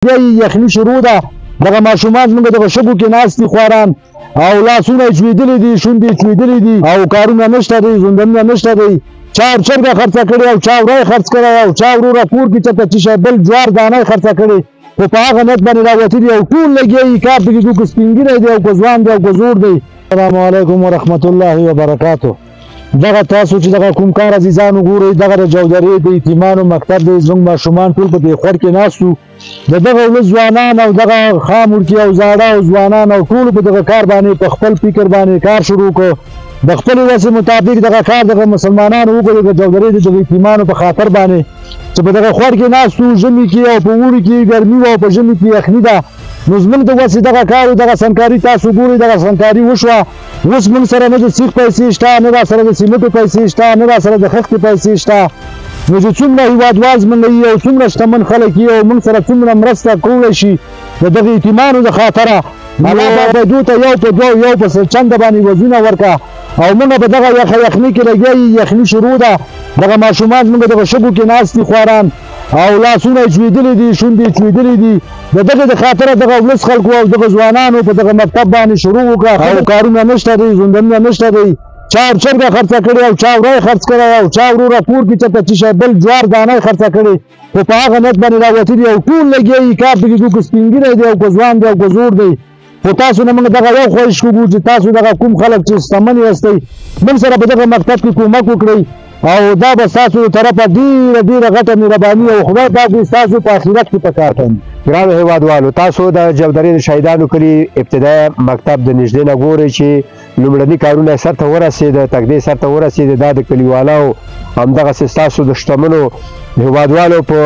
یخني شروع ده دغه ماشومان موږ دغه شګو کې ناست دي خواران او لاسونه یې چوېدلي دي شونډې یې چوېدلي دي او کارونه نشته دی ژوندونونه نشته دی چا چرګه خرڅه کړې او چا وری خرڅ کړی او چا وروره کور کې چېرته څه شی بل جوار دانه یې خرڅه کړې خو په هغه نیت باندې راوتلي او ټول لګیا یي کار پکې کوي که سپین ږیری دی او که ځوان دی او که زوړ دی. السلام علیکم ورحمت الله وبرکاتو. دغه تاسو چې دغه کوم کار عزیزان وګورئ دغه د جودرې د یتیمانو مکتب دی. زموږ ماشومان ټول په دې خور کې ناست وو. د دغه ولس ځوانان او دغه خام وړکي او زاړه او ځوانان او ټولو په دغه کار باندې په خپل فکر باندې کار شروع کړ. د خپلې وسې مطابق دغه کار دغه مسلمانانو وکړو د جودرې د دغه یتیمانو په خاطر باندې چې په دغه خور کې ناست وو. ژمي کې او په اوړي کې ګرمي وه او په ژمي کې یخني ده. نو زموږ د وسې دغه کار او دغه سنکاري تاسو ګورئ دغه سنکاري وشوه. اوس موږ سره نه د سیخ پیسې شته نه را سره د سیمټو پیسې شته نه را سره د خښتې پیسې شته. نو چې څومره هېوادوال زموږ یي او څومره شتمن خلک یي او موږ سره څومره مرسته کولی شي د دغه یتیمانو د خاطره الله به دوی ته یو په دوه یو په چنده باندې وزونه ورکړه او موږ په دغه یخني کې لګیا یي. یخني شروع ده دغه ماشومان موږ دغه شګو کې ناست دي خواران او لاسونه یې چوېدلي دي شونډې یې چوېدلي دي. د دغه د خاطره دغه ولس خلکو او دغه ځوانانو په دغه مکتب باندې شروع وکړه او کارونه نشته دی ژوندونونه نشته دی. چا چرګه خرڅه کړې او چا وری خرڅ کړی او چا وروره کور کې چېرته څه شی بل جوار دانه یې خرڅه کړې خو په هغه نیت باندې راوتلي او ټول لګیا یي کار پکې کوي که سپین ږیری دی او که ځوان دی او که زوړ دی. خو تاسو نه موږ دغه یو خواهش کوو چې تاسو دغه کوم خلک چې شتمن یاستئ موږ سره په دغه مکتب کې کومک وکړئ او دا به ستاسو د طرفه ډېره ډېره غټه مهرباني او خدای پاک دې ستاسو په آخرت کې په کار کوي. ګرانو هېوادوالو تاسو د جودرې د شهیدانو کلي ابتدایي مکتب د نږدې نه ګورئ چې لومړني کارونه سر ته ورسېده تقدې سر ته ورسېده. دا د کلیوالو همدغسې ستاسو د شتمنو هېوادوالو په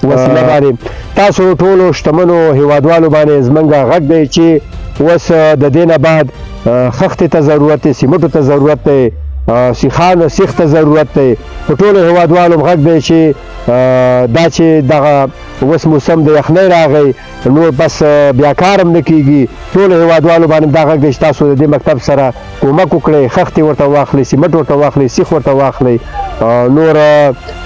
وسیله باندې تاسو ټولو شتمنو هېوادوالو باندې زموږ غږ دی چې اوس د دې نه بعد خښتې ته ضرورت دی سیمټو ته ضرورت دی سیخانو سیخ ته ضرورت دی. په ټولو هېوادوالو غږ دی چې دا چې دغه اوس موسم د یخنۍ راغی نو بس بیا کار هم نه کېږي. ټولو هېوادوالو باندې دا غږ دی چې تاسو د دې مکتب سره کومک وکړئ خښتې ورته واخلئ سیمټ ورته واخلئ سیخ ورته واخلئ. نور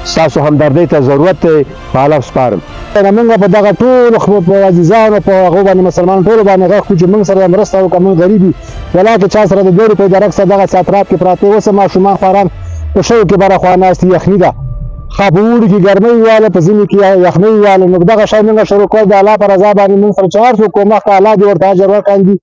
ستاسو همدردۍ ته ضرورت دی په الله سپارم. موږ په دغه ټولو عزیزانو په هغو باندې مسلمانانو ټولو باندې غږ کړو چې موږ سره مرسته وکړه. موږ غریب یو ولا که چا سره د 2 روپۍ درک سره دغسې اطراف کې پراته اوس ماشومان خواران په شګو کې بره خوا ناست یخني ده ښه په اوړي کې ګرمۍ واله په ژمي کې یخنۍ واله. نو دغه شی موږ شروع کړ د الله په رضا باندې موږ سره چې هر څوک کومک ته الله دې ورته اجر ورکړي.